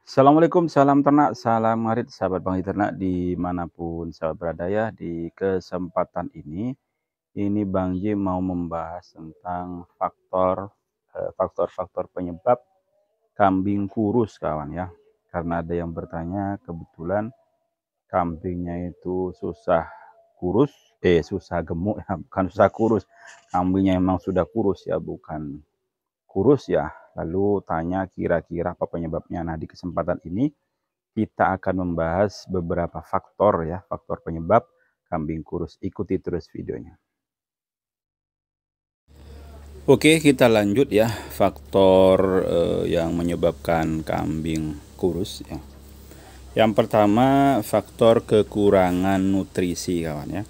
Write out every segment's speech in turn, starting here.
Assalamualaikum, salam ternak, salam ngarit, sahabat Bang Ternak dimanapun sahabat berada ya. Di kesempatan ini Bang J mau membahas tentang faktor-faktor penyebab kambing kurus kawan ya. Karena ada yang bertanya, kebetulan kambingnya itu susah gemuk ya, bukan susah kurus. Kambingnya emang sudah kurus ya, bukan kurus ya. Lalu tanya kira-kira apa penyebabnya. Nah, di kesempatan ini kita akan membahas beberapa faktor ya, faktor penyebab kambing kurus. Ikuti terus videonya. Oke, kita lanjut ya, faktor yang menyebabkan kambing kurus ya. Yang pertama, faktor kekurangan nutrisi kawan ya.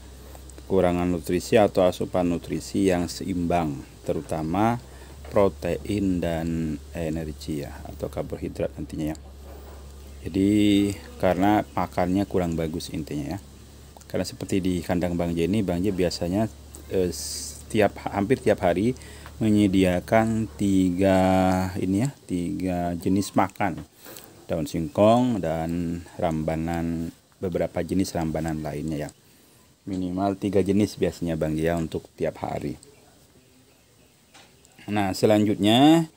Kekurangan nutrisi atau asupan nutrisi yang seimbang, terutama protein dan energi ya, atau karbohidrat nantinya ya. Jadi karena pakannya kurang bagus intinya ya. Karena seperti di kandang Bang J ini, Bang J biasanya hampir tiap hari menyediakan tiga jenis makan, daun singkong dan rambanan, beberapa jenis rambanan lainnya ya. Minimal 3 jenis biasanya Bang J ya untuk tiap hari. Nah, selanjutnya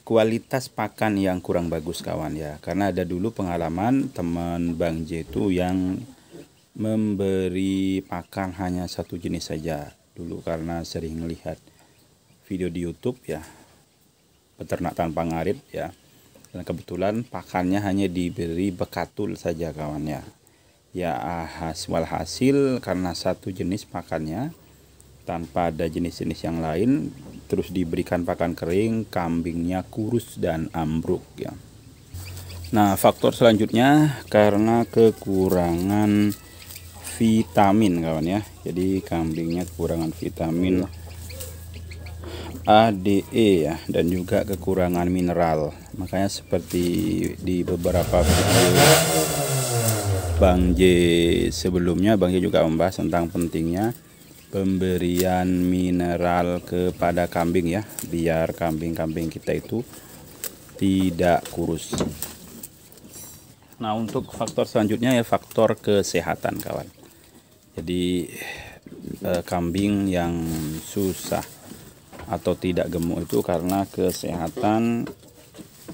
kualitas pakan yang kurang bagus kawan ya, karena ada dulu pengalaman teman Bang J itu yang memberi pakan hanya satu jenis saja dulu, karena sering melihat video di YouTube ya, peternak tanpa ngarit ya, dan kebetulan pakannya hanya diberi bekatul saja kawan ya. Hasil karena satu jenis pakannya tanpa ada jenis-jenis yang lain, terus diberikan pakan kering, kambingnya kurus dan ambruk ya. Nah, faktor selanjutnya karena kekurangan vitamin kawan ya. Jadi kambingnya kekurangan vitamin A, D, E ya, dan juga kekurangan mineral. Makanya seperti di beberapa video Bang J sebelumnya, Bang J juga membahas tentang pentingnya pemberian mineral kepada kambing ya, biar kambing-kambing kita itu tidak kurus. Nah, untuk faktor selanjutnya ya, faktor kesehatan kawan. Jadi kambing yang susah atau tidak gemuk itu karena kesehatan.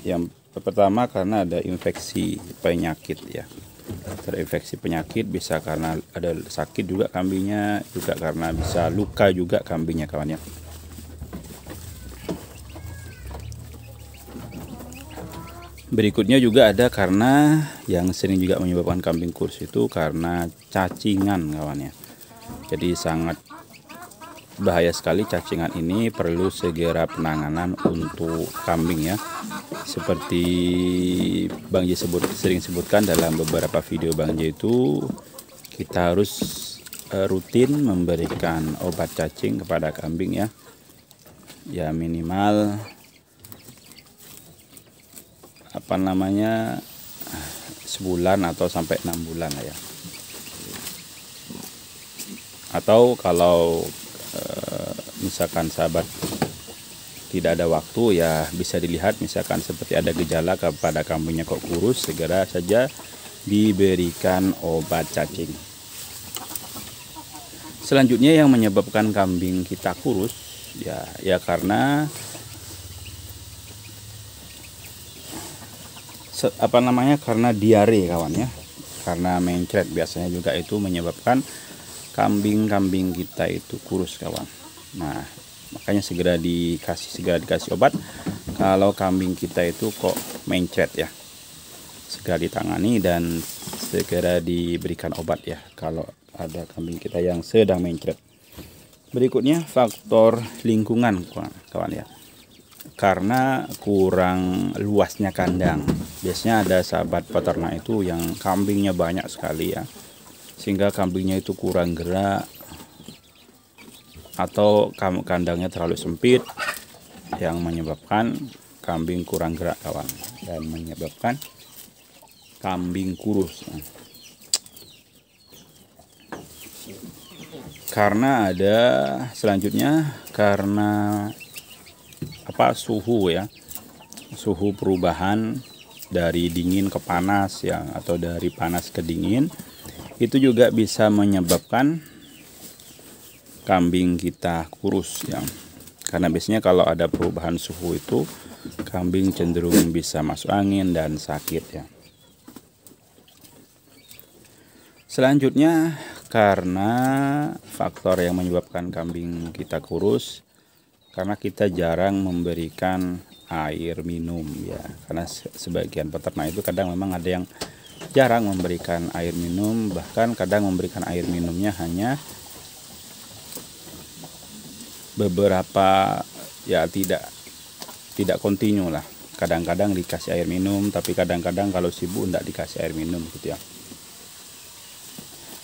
Yang pertama karena ada infeksi penyakit ya, terinfeksi penyakit, bisa karena ada sakit juga kambingnya, juga karena bisa luka juga kambingnya kawan ya. Berikutnya juga ada karena yang sering juga menyebabkan kambing kurus itu karena cacingan kawan ya. Jadi sangat bahaya sekali cacingan ini, perlu segera penanganan untuk kambing ya. Seperti Bang J sering sebutkan dalam beberapa video Bang J itu, kita harus rutin memberikan obat cacing kepada kambing ya. Ya minimal sebulan atau sampai 6 bulan lah ya. Atau kalau misalkan sahabat tidak ada waktu ya, bisa dilihat misalkan seperti ada gejala kepada kambingnya kok kurus, segera saja diberikan obat cacing. Selanjutnya yang menyebabkan kambing kita kurus ya karena karena diare kawan ya, karena mencret biasanya juga itu menyebabkan kambing-kambing kita itu kurus kawan. Nah, makanya segera dikasih obat kalau kambing kita itu kok mencret ya, segera ditangani dan segera diberikan obat ya kalau ada kambing kita yang sedang mencret. Berikutnya faktor lingkungan kawan ya, karena kurang luasnya kandang. Biasanya ada sahabat peternak itu yang kambingnya banyak sekali ya, sehingga kambingnya itu kurang gerak, atau kandangnya terlalu sempit yang menyebabkan kambing kurang gerak kawan, dan menyebabkan kambing kurus. Karena ada selanjutnya karena suhu ya, suhu perubahan dari dingin ke panas ya, atau dari panas ke dingin, itu juga bisa menyebabkan kambing kita kurus ya. Karena biasanya kalau ada perubahan suhu itu kambing cenderung bisa masuk angin dan sakit ya. Selanjutnya, karena faktor yang menyebabkan kambing kita kurus, karena kita jarang memberikan air minum ya. Karena sebagian peternak itu kadang memang ada yang jarang memberikan air minum, bahkan kadang memberikan air minumnya hanya beberapa ya, tidak kontinu lah. Kadang-kadang dikasih air minum, tapi kadang-kadang kalau sibuk tidak dikasih air minum gitu ya.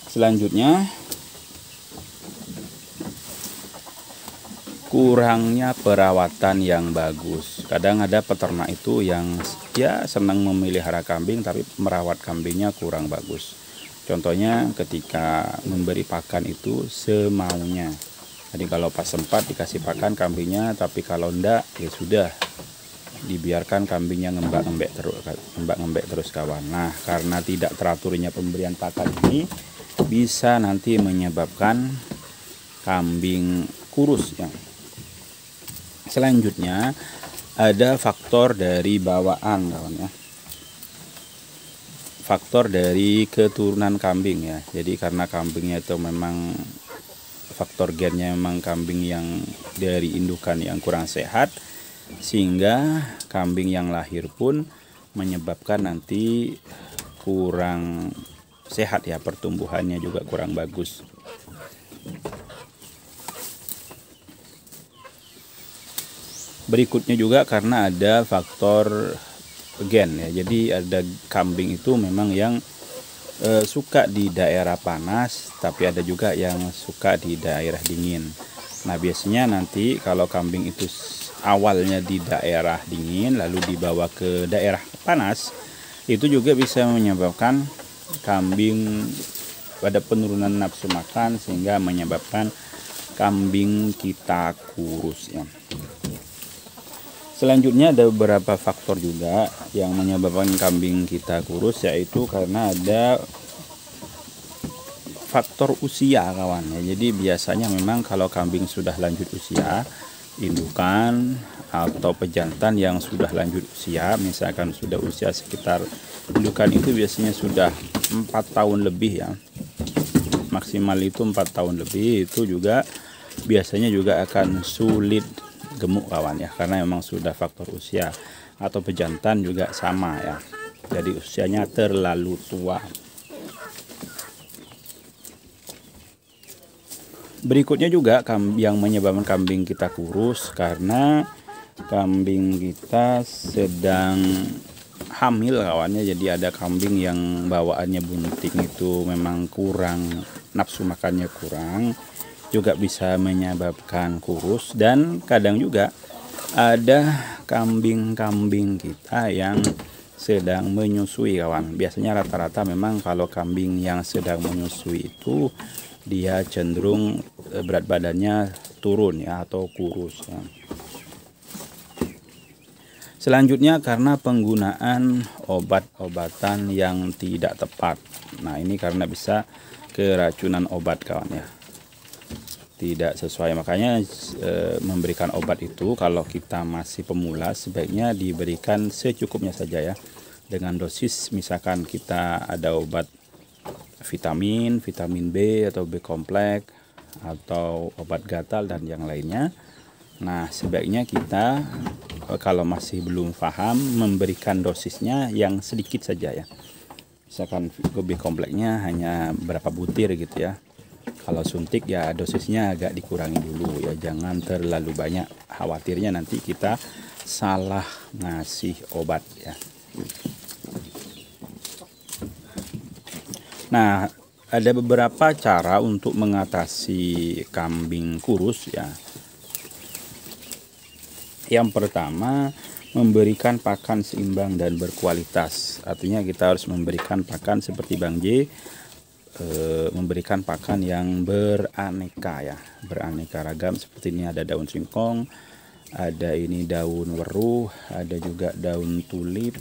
Selanjutnya, kurangnya perawatan yang bagus. Kadang ada peternak itu yang ya senang memelihara kambing tapi merawat kambingnya kurang bagus. Contohnya ketika memberi pakan itu semaunya. Jadi kalau pas sempat dikasih pakan kambingnya, tapi kalau enggak ya sudah dibiarkan kambingnya ngembak-ngembek terus kawan. Nah, karena tidak teraturnya pemberian pakan ini bisa nanti menyebabkan kambing kurus ya. Selanjutnya ada faktor dari bawaan kawan ya. Faktor dari keturunan kambing ya. Jadi karena kambingnya itu memang faktor gennya memang kambing yang dari indukan yang kurang sehat, sehingga kambing yang lahir pun menyebabkan nanti kurang sehat ya, pertumbuhannya juga kurang bagus. Berikutnya juga karena ada faktor gen ya. Jadi ada kambing itu memang yang suka di daerah panas, tapi ada juga yang suka di daerah dingin. Nah, biasanya nanti kalau kambing itu awalnya di daerah dingin lalu dibawa ke daerah panas, itu juga bisa menyebabkan kambing pada penurunan nafsu makan, sehingga menyebabkan kambing kita kurus ya. Selanjutnya ada beberapa faktor juga yang menyebabkan kambing kita kurus, yaitu karena ada faktor usia kawan ya. Jadi biasanya memang kalau kambing sudah lanjut usia, indukan atau pejantan yang sudah lanjut usia, misalkan sudah usia sekitar, indukan itu biasanya sudah 4 tahun lebih ya, maksimal itu 4 tahun lebih, itu juga biasanya juga akan sulit gemuk kawan ya, karena memang sudah faktor usia. Atau pejantan juga sama ya, jadi usianya terlalu tua. Berikutnya juga yang menyebabkan kambing kita kurus karena kambing kita sedang hamil kawannya. Jadi ada kambing yang bawaannya bunting itu memang kurang, nafsu makannya kurang, juga bisa menyebabkan kurus. Dan kadang juga ada kambing-kambing kita yang sedang menyusui kawan. Biasanya rata-rata memang kalau kambing yang sedang menyusui itu dia cenderung berat badannya turun ya, atau kurus ya. Selanjutnya karena penggunaan obat-obatan yang tidak tepat. Nah, ini karena bisa keracunan obat kawan ya, tidak sesuai. Makanya memberikan obat itu kalau kita masih pemula sebaiknya diberikan secukupnya saja ya, dengan dosis misalkan kita ada obat vitamin B atau B kompleks atau obat gatal dan yang lainnya. Nah, sebaiknya kita kalau masih belum paham memberikan dosisnya yang sedikit saja ya. Misalkan B kompleksnya hanya berapa butir gitu ya. Kalau suntik ya dosisnya agak dikurangi dulu ya, jangan terlalu banyak. Khawatirnya nanti kita salah ngasih obat ya. Nah, ada beberapa cara untuk mengatasi kambing kurus ya. Yang pertama, memberikan pakan seimbang dan berkualitas. Artinya kita harus memberikan pakan seperti Bang J, memberikan pakan yang beraneka ya, beraneka ragam. Seperti ini ada daun singkong, ada ini daun weruh, ada juga daun tulip,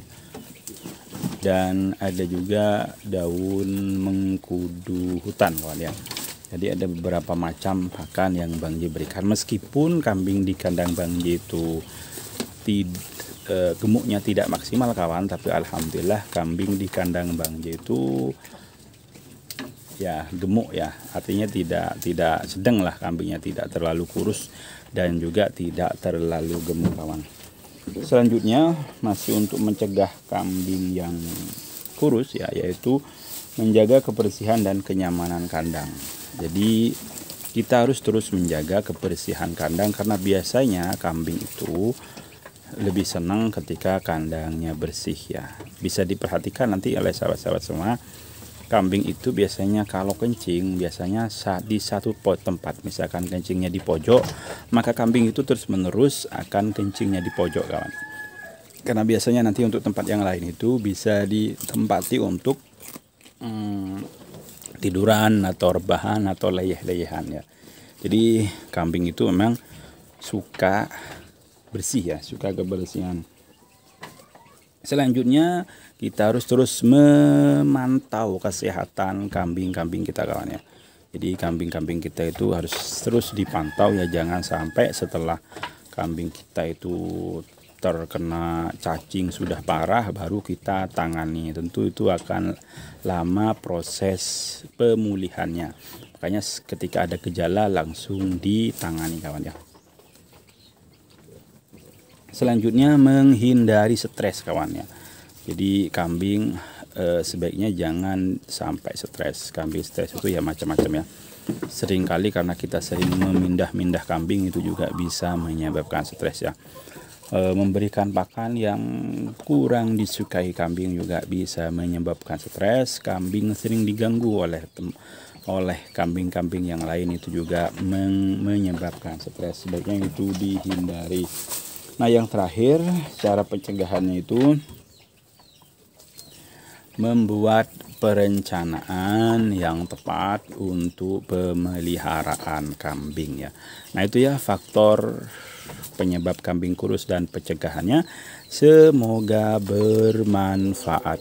dan ada juga daun mengkudu hutan kawan ya. Jadi ada beberapa macam pakan yang Bang J berikan. Meskipun kambing di kandang Bang J itu gemuknya tidak maksimal kawan, tapi alhamdulillah kambing di kandang Bang J itu ya gemuk ya. Artinya tidak sedang lah kambingnya, tidak terlalu kurus dan juga tidak terlalu gemuk kawan. Selanjutnya masih untuk mencegah kambing yang kurus ya, yaitu menjaga kebersihan dan kenyamanan kandang. Jadi kita harus terus menjaga kebersihan kandang karena biasanya kambing itu lebih senang ketika kandangnya bersih ya. Bisa diperhatikan nanti oleh sahabat-sahabat semua, kambing itu biasanya kalau kencing biasanya di satu tempat, misalkan kencingnya di pojok, maka kambing itu terus menerus akan kencingnya di pojok kawan. Karena biasanya nanti untuk tempat yang lain itu bisa ditempati untuk tiduran atau rebahan atau leyeh-leyehan ya. Jadi kambing itu memang suka bersih ya, suka kebersihan. Selanjutnya kita harus terus memantau kesehatan kambing-kambing kita kawan ya. Jadi kambing-kambing kita itu harus terus dipantau ya, jangan sampai setelah kambing kita itu terkena cacing sudah parah baru kita tangani. Tentu itu akan lama proses pemulihannya. Makanya ketika ada gejala langsung ditangani kawan ya. Selanjutnya menghindari stres kawan ya. Jadi kambing sebaiknya jangan sampai stres. Kambing stres itu ya macam-macam ya. Seringkali karena kita sering memindah-mindah kambing itu juga bisa menyebabkan stres ya. Memberikan pakan yang kurang disukai kambing juga bisa menyebabkan stres. Kambing sering diganggu oleh kambing-kambing yang lain itu juga menyebabkan stres. Sebaiknya itu dihindari. Nah yang terakhir, cara pencegahannya itu membuat perencanaan yang tepat untuk pemeliharaan kambing ya. Nah itu ya faktor penyebab kambing kurus dan pencegahannya. Semoga bermanfaat.